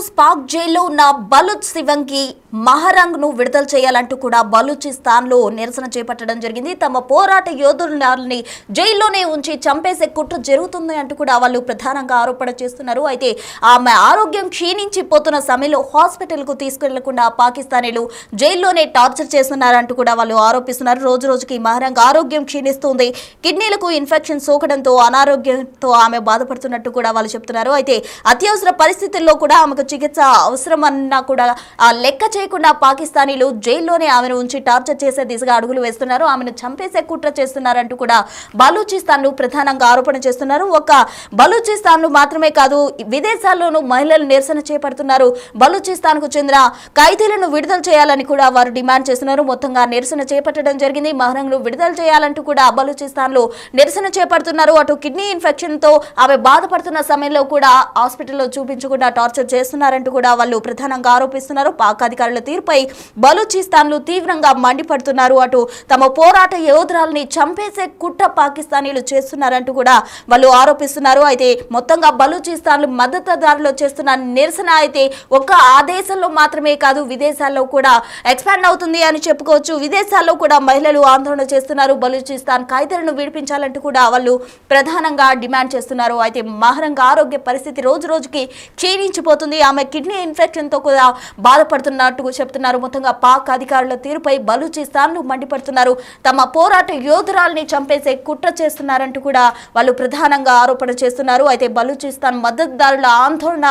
రోజు పాక్ జైల్లో ఉన్న బలూచ్ శివంగి మహరంగ్ ను విడుదల చేయాలంటూ కూడా బలూచిస్తాన్ లో నిరసన చేపట్టడం జరిగింది. తమ పోరాట యోధులని జైల్లోనే ఉంచి చంపేసే కుట్ర జరుగుతుంది అంటూ కూడా వాళ్ళు ప్రధానంగా ఆరోపణ చేస్తున్నారు. అయితే ఆమె ఆరోగ్యం క్షీణించిపోతున్న సమయంలో హాస్పిటల్ కు తీసుకెళ్లకుండా పాకిస్తానీలు జైల్లోనే టార్చర్ చేస్తున్నారంటూ కూడా వాళ్ళు ఆరోపిస్తున్నారు. రోజు రోజుకి మహరంగ్ ఆరోగ్యం క్షీణిస్తుంది, కిడ్నీలకు ఇన్ఫెక్షన్ సోకడంతో అనారోగ్యంతో ఆమె బాధపడుతున్నట్టు కూడా వాళ్ళు చెప్తున్నారు. అయితే అత్యవసర పరిస్థితుల్లో కూడా ఆమెకు చికిత్స అవసరమన్నా కూడా లెక్క చేయకుండా పాకిస్తానీలు జైల్లోనే ఆమెను ఉంచి టార్చర్ చేసే దిశగా అడుగులు వేస్తున్నారు. ఆమెను చంపేసే కుట్ర చేస్తున్నారంటూ కూడా బలూచిస్తాన్ ప్రధానంగా ఆరోపణ చేస్తున్నారు. ఒక బలూచిస్తాన్ మాత్రమే కాదు, విదేశాల్లోనూ మహిళలు నిరసన చేపడుతున్నారు. బలూచిస్తాన్ కు చెందిన ఖైదీలను విడుదల చేయాలని కూడా వారు డిమాండ్ చేస్తున్నారు. మొత్తంగా నిరసన చేపట్టడం జరిగింది. మహరంగ్ ను విడుదల చేయాలంటూ కూడా బలూచిస్తాన్ లో నిరసన చేపడుతున్నారు. అటు కిడ్నీ ఇన్ఫెక్షన్ తో ఆమె బాధపడుతున్న సమయంలో కూడా హాస్పిటల్లో చూపించకుండా టార్చర్ చేస్తున్నారంటూ కూడా వాళ్ళు ప్రధానంగా ఆరోపిస్తున్నారు. పాక్ అధికారుల తీరుపై బలూచిస్తాన్లు తీవ్రంగా మండిపడుతున్నారు. అటు తమ పోరాట యోధురాలని చంపేసే కుట్ర పాకిస్తానీలు చేస్తున్నారంటూ కూడా వాళ్ళు ఆరోపిస్తున్నారు. అయితే మొత్తంగా బలూచిస్తాన్లు మద్దతుదారులు చేస్తున్న నిరసన అయితే ఒక్క ఆ దేశంలో మాత్రమే కాదు, విదేశాల్లో కూడా ఎక్స్పాండ్ అవుతుంది అని చెప్పుకోవచ్చు. విదేశాల్లో కూడా మహిళలు ఆందోళన చేస్తున్నారు. బలూచిస్తాన్ ఖైదీలను విడిపించాలంటూ కూడా వాళ్ళు ప్రధానంగా డిమాండ్ చేస్తున్నారు. అయితే మహరంగ్ ఆరోగ్య పరిస్థితి రోజు రోజుకి క్షీణించిపోతుంది. ఆమె కిడ్నీ ఇన్ఫెక్షన్ తో కూడా బాధపడుతున్నట్టు చెప్తున్నారు. మొత్తంగా పాక్ అధికారుల తీరుపై బలూచిస్తాన్లు మండిపడుతున్నారు. తమ పోరాట యోధురాల్ని చంపేసే కుట్ర చేస్తున్నారంటూ కూడా వాళ్ళు ప్రధానంగా ఆరోపణ చేస్తున్నారు. అయితే బలూచిస్తాన్ మద్దతుదారుల ఆందోళన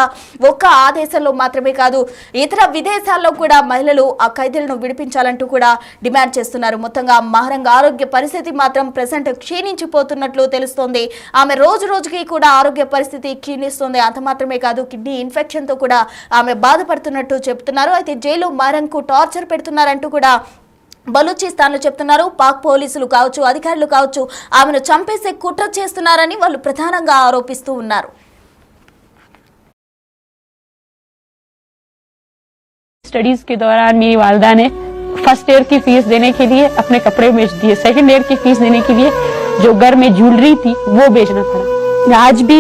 ఒక్క ఆ దేశంలో మాత్రమే కాదు, ఇతర విదేశాల్లో కూడా మహిళలు ఆ ఖైదీలను విడిపించాలంటూ కూడా డిమాండ్ చేస్తున్నారు. మొత్తంగా మహరంగ్ ఆరోగ్య పరిస్థితి మాత్రం ప్రెసెంట్ క్షీణించిపోతున్నట్లు తెలుస్తోంది. ఆమె రోజు రోజుకి కూడా ఆరోగ్య పరిస్థితి క్షీణిస్తుంది. అంత మాత్రమే కాదు, కిడ్నీ ఇన్ఫెక్షన్ తో కూడా ఆమె బాధపడుతున్నట్టు చెప్తున్నారు. అయితే జైలు మహరంగ్ కు టార్చర్ పెడుతున్నారంటూ కూడా బలూచిస్తాన్ లో చెప్తున్నారు. పాక్ పోలీసులు కావచ్చు, అధికారులు కావచ్చు, ఆమెను చంపేసే కుట్ర చేస్తున్నారని వాళ్ళు ప్రధానంగా ఆరోపిస్తూ ఉన్నారు. स्टडीज के दौरान मेरी वालिदा ने फर्स्ट ईयर की फीस देने के लिए अपने कपड़े बेच दिए, सेकंड ईयर की फीस देने के लिए जो घर में ज्वेलरी थी वो बेचना पड़ा। मैं आज भी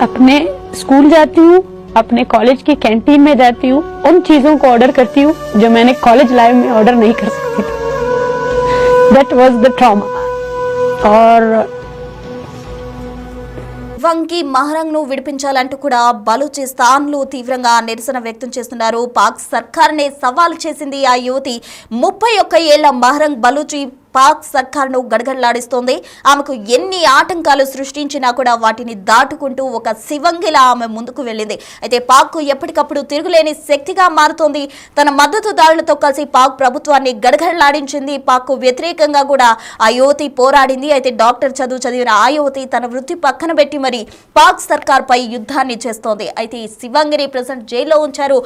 अपने स्कूल जाती हूँ, अपने कॉलेज की कैंटीन में जाती हूँ, उन चीजों को ऑर्डर करती हूँ जो मैंने कॉलेज लाइफ में ऑर्डर नहीं कर सकती थी। That was the trauma. और వంకి మహరంగ్ ను విడిపించాలంటూ కూడా బలూచిస్తాన్లు తీవ్రంగా నిరసన వ్యక్తం చేస్తున్నారు. పాక్ సర్కార్నే సవాల్ చేసింది ఆ యువతి. 31 ఏళ్ల మహరంగ్ బలూచి పాక్ సర్కార్ను గడగడలాడిస్తోంది. ఆమెకు ఎన్ని ఆటంకాలు సృష్టించినా కూడా వాటిని దాటుకుంటూ ఒక శివంగిలా ఆమె ముందుకు వెళ్ళింది. అయితే పాక్ ఎప్పటికప్పుడు తిరుగులేని శక్తిగా మారుతోంది. తన మద్దతుదారులతో కలిసి పాక్ ప్రభుత్వాన్ని గడగడలాడించింది. పాక్ వ్యతిరేకంగా కూడా ఆ యువతి పోరాడింది. అయితే డాక్టర్ చదివిన ఆ యువతి తన వృత్తి పక్కన పెట్టి మరి పాక్ సర్కార్ పై యుద్ధాన్ని చేస్తోంది. అయితే ఈ శివంగిని ప్రెసెంట్ జైల్లో ఉంచారు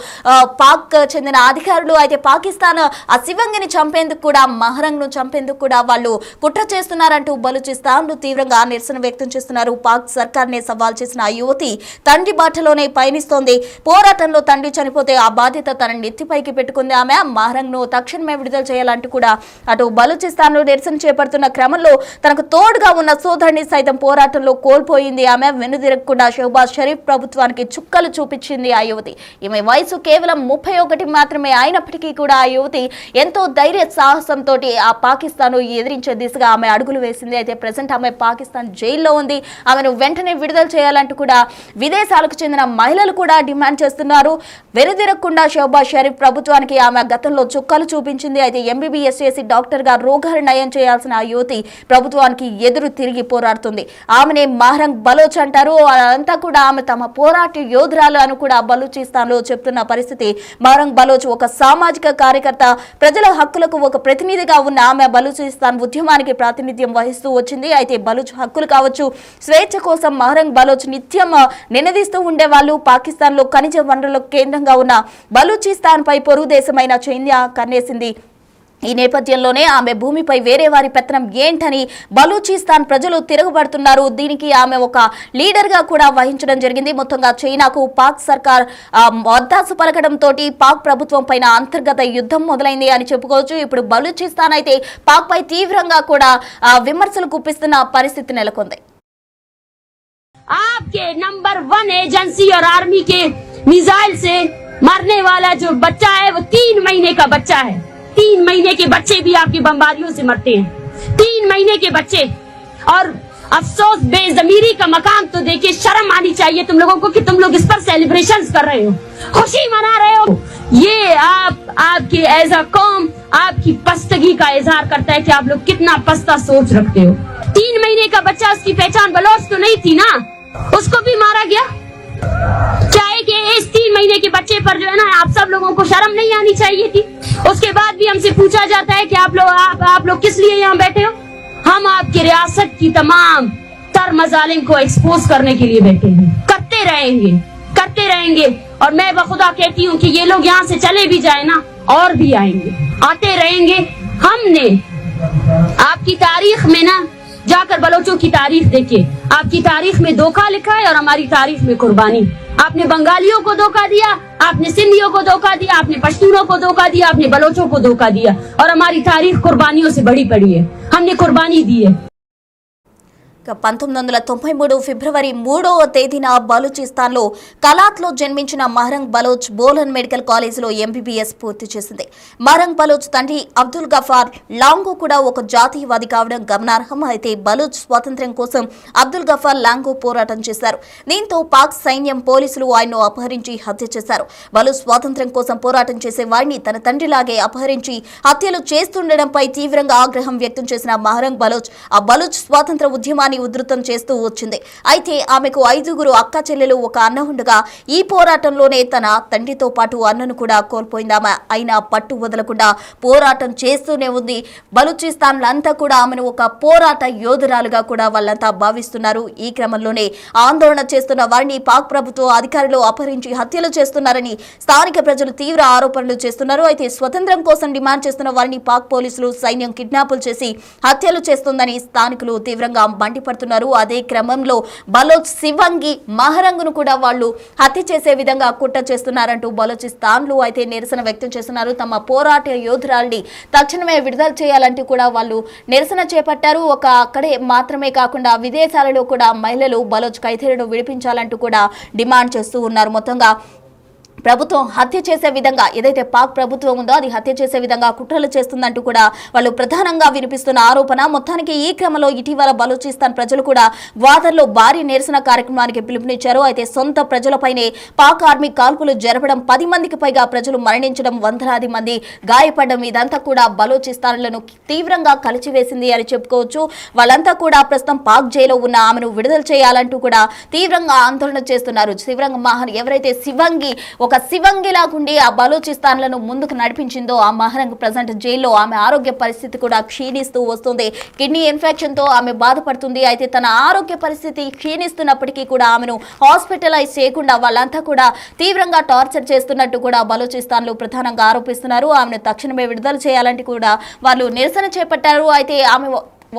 పాక్ చెందిన అధికారులు. అయితే పాకిస్తాన్ ఆ శివంగిని చంపేందుకు కూడా మహరంగ్ ను చంపేందుకు కూడా వాళ్ళు కుట్ర చేస్తున్నారంటూ బలూచిస్తాన్లు తీవ్రంగా నిరసన వ్యక్తం చేస్తున్నారు. పాక్ సర్కార్నే సవాల్ చేసిన ఆ యువతి తండ్రి బాటలోనే పయనిస్తోంది. పోరాటంలో తండ్రి చనిపోతే ఆ బాధ్యత తన నెత్తిపైకి పెట్టుకుంది. ఆమె మహరంగ్ ను తక్షణమే విడుదల చేయాలంటూ కూడా అటు బలూచిస్తాన్లో నిరసన చేపడుతున్న క్రమంలో తనకు తోడుగా ఉన్న సోదరుని సైతం పోరాటంలో కోల్పోయింది. ఆమె వెనుదిరగకుండా షహబాజ్ షరీఫ్ ప్రభుత్వానికి చుక్కలు చూపించింది ఆ యువతి. ఈమె వయసు కేవలం 31 మాత్రమే అయినప్పటికీ కూడా ఆ యువతి ఎంతో ధైర్య సాహసంతో ఆ పాకిస్తాన్ ఎదిరించే దిశగా ఆమె అడుగులు వేసింది. అయితే ప్రెసెంట్ ఆమె పాకిస్తాన్ జైల్లో ఉంది. ఆమెను వెంటనే విడుదల చేయాలంటూ కూడా విదేశాలకు చెందిన మహిళలు కూడా డిమాండ్ చేస్తున్నారు. వెనుదిరగకుండా షహబాజ్ షరీఫ్ ప్రభుత్వానికి ఆమె గతంలో చుక్కలు చూపించింది. అయితే ఎంబీబీఎస్ చేసి డాక్టర్ గా రోగాలు నయం చేయాల్సిన ఆ యువతి ప్రభుత్వానికి ఎదురు తిరిగి పోరాడుతుంది. ఆమెనే మహరంగ్ బలోచ్ అంటారు. అదంతా కూడా ఆమె తమ పోరాట యోధురాలు అని కూడా బలూచిస్తాన్ లో చెప్తున్న పరిస్థితి. మహరంగ్ బలోచ్ ఒక సామాజిక కార్యకర్త, ప్రజల హక్కులకు ఒక ప్రతినిధిగా ఉన్న ఆమె బలూచిస్తాన్ ఉద్యమానికి ప్రాతినిధ్యం వహిస్తూ వచ్చింది. అయితే బలూచ్ హక్కులు కావచ్చు, స్వేచ్ఛ కోసం మహరంగ్ బలోచ్ నిత్యం నినదిస్తూ ఉండేవాళ్ళు. పాకిస్తాన్ లో ఖనిజ వనరులకు కేంద్రంగా ఉన్న బలూచిస్తాన్ పై పొరుగు దేశమైన చైనా కన్నేసింది. ఈ నేపథ్యంలోనే ఆమె భూమిపై వేరే వారి పెత్తనం ఏంటని బలూచిస్తాన్ ప్రజలు తిరగబడుతున్నారు. దీనికి ఆమె ఒక లీడర్ గా కూడా వహించడం జరిగింది. మొత్తంగా చైనాకు పాక్ సర్కార్ వద్దాసు పలకడంతో పాక్ ప్రభుత్వం పైన అంతర్గత యుద్ధం మొదలైంది అని చెప్పుకోవచ్చు. ఇప్పుడు బలూచిస్తాన్ అయితే పాక్ పై తీవ్రంగా కూడా విమర్శలు గుప్పిస్తున్న పరిస్థితి నెలకొంది. आपके नंबर 1 एजेंसी और आर्मी के मिसाइल से मरने वाला जो बच्चा है वो 3 महीने का बच्चा है। 3 महीने के बच्चे भी आपकी बमबारियों से मरते हैं, 3 महीने के बच्चे। और अफसोस, बेज़मीरी का मकाम तो देखिए, शर्म आनी चाहिए तुम लोगों को कि तुम लोग इस पर सेलिब्रेशंस कर रहे हो, खुशी मना रहे हो। ये आपके एज अ कौम आपकी पस्तगी का इजहार करता है कि आप लोग कितना पस्ता सोच रखते हो। 3 महीने का बच्चा, उसकी पहचान बलोच तो नहीं थी ना, उसको भी मारा गया। क्या है कि इस 3 महीने के बच्चे पर जो है ना, आप सब लोगों को शर्म नहीं आनी चाहिए थी? उसके बाद भी हमसे पूछा जाता है कि आप लोग किस लिए यहाँ बैठे हो? हम आपकी रियासत की तमाम तर मजालिम को एक्सपोज करने के लिए बैठे हैं। करते रहेंगे। और मैं बखुदा कहती हूँ कि ये लोग यहाँ से चले भी जाए ना, और भी आएंगे, आते रहेंगे। हमने आपकी तारीख में ना जाकर बलोचों की तारीख देखिए, आपकी तारीख में धोखा लिखा है और हमारी तारीख में कुर्बानी। आपने बंगालियों को धोखा दिया, आपने सिंधियों को धोखा दिया, आपने पश्तूनों को धोखा दिया, आपने बलोचों को धोखा दिया, और हमारी तारीख कुर्बानियों से बड़ी पड़ी है। हमने कुर्बानी दी है। 1993 ఫిబ్రవరి 3వ తేదీన బలూచిస్తాన్లో కలాత్లో జన్మించిన మహరంగ్ బలోచ్ బోలన్ మెడికల్ కాలేజీలో ఎంబీబీఎస్ పూర్తి చేసింది. మహరంగ్ బలోచ్ తండ్రి అబ్దుల్ గఫార్ లాంగో కూడా ఒక జాతీయవాది కావడం గమనార్హం. అయితే బలోచ్ స్వాతంత్ర్యం కోసం అబ్దుల్ గఫార్ లాంగో పోరాటం చేశారు. దీంతో పాక్ సైన్యం, పోలీసులు ఆయన్ను అపహరించి హత్య చేశారు. బలోచ్ స్వాతంత్ర్యం కోసం పోరాటం చేసే వారిని తన తండ్రిలాగే అపహరించి హత్యలు చేస్తుండడంపై తీవ్రంగా ఆగ్రహం వ్యక్తం చేసిన మహరంగ్ బలోచ్ ఆ బలోచ్ స్వాతంత్ర ఉద్యమాన్ని ఉధృతం చేస్తూ వచ్చింది. అయితే ఆమెకు 5గురు అక్క చెల్లెలు, ఒక అన్న ఉండగా ఈ పోరాటంలోనే తన తండ్రితో పాటు అన్నను కూడా కోల్పోయిందామె. అయినా పట్టు వదలకుండా పోరాటం చేస్తూనే ఉంది. బలూచిస్తాన్లంతా కూడా ఆమెను ఒక పోరాట యోధురాలుగా కూడా వాళ్ళంతా భావిస్తున్నారు. ఈ క్రమంలోనే ఆందోళన చేస్తున్న వారిని పాక్ ప్రభుత్వ అధికారులు అపహరించి హత్యలు చేస్తున్నారని స్థానిక ప్రజలు తీవ్ర ఆరోపణలు చేస్తున్నారు. అయితే స్వతంత్రం కోసం డిమాండ్ చేస్తున్న వారిని పాక్ పోలీసులు, సైన్యం కిడ్నాపులు చేసి హత్యలు చేస్తుందని స్థానికులు తీవ్రంగా మండిపడుతున్నారు. అదే క్రమంలో బలోచ్ శివంగి మహరంగ్ను కూడా వాళ్ళు హత్య చేసే విధంగా కుట్ర చేస్తున్నారంటూ బలోచిస్తాన్లు అయితే నిరసన వ్యక్తం చేస్తున్నారు. తమ పోరాట యోధురాల్ని తక్షణమే విడుదల చేయాలంటూ కూడా వాళ్ళు నిరసన చేపట్టారు. అక్కడే మాత్రమే కాకుండా విదేశాలలో కూడా మహిళలు బలోచ్ ఖైదీలను విడిపించాలంటూ కూడా డిమాండ్ చేస్తూ ఉన్నారు. మొత్తంగా ప్రభుత్వం హత్య చేసే విధంగా, ఏదైతే పాక్ ప్రభుత్వం ఉందో అది హత్య చేసే విధంగా కుట్రలు చేస్తుందంటూ కూడా వాళ్ళు ప్రధానంగా వినిపిస్తున్న ఆరోపణ. మొత్తానికి ఈ క్రమంలో ఇటీవల బలూచిస్తాన్ ప్రజలు కూడా గ్వాదర్లో భారీ నిరసన కార్యక్రమానికి పిలుపునిచ్చారు. అయితే సొంత ప్రజలపైనే పాక్ ఆర్మీ కాల్పులు జరపడం, 10 మందికి పైగా ప్రజలు మరణించడం, వందలాది మంది గాయపడడం, ఇదంతా కూడా బలూచిస్తాన్లను తీవ్రంగా కలిచివేసింది అని చెప్పుకోవచ్చు. వాళ్ళంతా కూడా ప్రస్తుతం పాక్ జైల్లో ఉన్న ఆమెను విడుదల చేయాలంటూ కూడా తీవ్రంగా ఆందోళన చేస్తున్నారు. ఎవరైతే శివంగి ఒక శివంగిలాగుండి ఆ బలూచిస్తాన్లను ముందుకు నడిపించిందో ఆ మహరంగ్ ప్రజెంట్ జైల్లో ఆమె ఆరోగ్య పరిస్థితి కూడా క్షీణిస్తూ వస్తుంది. కిడ్నీ ఇన్ఫెక్షన్ తో ఆమె బాధపడుతుంది. అయితే తన ఆరోగ్య పరిస్థితి క్షీణిస్తున్నప్పటికీ కూడా ఆమెను హాస్పిటలైజ్ చేయకుండా వాళ్ళంతా కూడా తీవ్రంగా టార్చర్ చేస్తున్నట్టు కూడా బలూచిస్తాన్లు ప్రధానంగా ఆరోపిస్తున్నారు. ఆమెను తక్షణమే విడుదల చేయాలంటూ కూడా వాళ్ళు నిరసన చేపట్టారు. అయితే ఆమె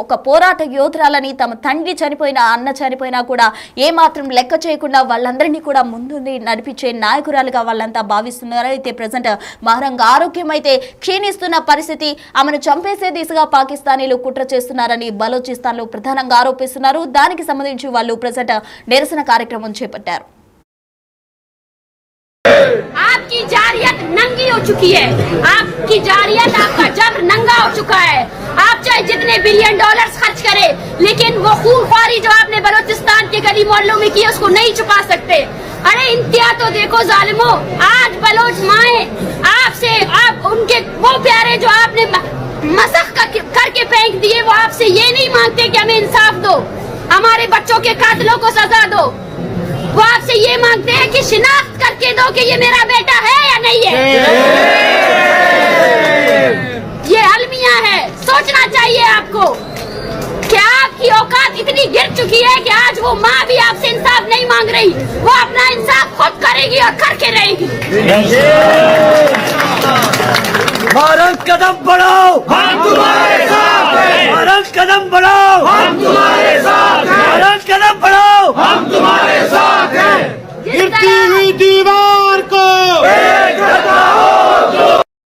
ఒక పోరాట యోధురాలని, తమ తండ్రి చనిపోయినా, అన్న చనిపోయినా కూడా ఏమాత్రం లెక్క చేయకుండా వాళ్ళందరినీ కూడా ముందుండి నడిపించే నాయకురాలుగా వాళ్ళంతా భావిస్తున్నారు. అయితే ప్రజెంట్ మహరంగ్ ఆరోగ్యం అయితే క్షీణిస్తున్న పరిస్థితి, ఆమెను చంపేసే దిశగా పాకిస్తానీలు కుట్ర చేస్తున్నారని బలూచిస్తాన్లు ప్రధానంగా ఆరోపిస్తున్నారు. దానికి సంబంధించి వాళ్ళు ప్రజెంట్ నిరసన కార్యక్రమం చేపట్టారు. आपकी जारियत नंगी हो चुकी है, आपकी जारियत, आपका जब्र नंगा हो चुका है। आप चाहे जितने बिलियन डॉलर्स खर्च करें, लेकिन वो खूनख्वारी जो आपने बलूचिस्तान के गली मोहल्लों में की उसको नहीं चुका सकते। अरे इंतहा तो देखो जालिमो, आज बलोच माए आपसे, आप उनके वो प्यारे जो आपने मसख करके फेंक दिए, वो आपसे ये नहीं मांगते कि हमें इंसाफ दो, हमारे बच्चों के कातिलों को सजा दो। वो आपसे ये मांगते हैं कि शिनाख्त करके दो कि ये मेरा बेटा है या नहीं है। ये अलमिया है, सोचना चाहिए आपको कि आपकी औकात इतनी गिर चुकी है कि आज वो माँ भी आपसे इंसाफ नहीं मांग रही, वो अपना इंसाफ खुद करेगी और करके रहेगी। भारत कदम बढ़ाओ, हम तुम्हारे साथ हैं। भारत कदम बढ़ाओ, हम तुम्हारे साथ हैं। भारत कदम बढ़ाओ, हम तुम्हारे साथ हैं। गिरती हुई दीवार को एक हटाओ,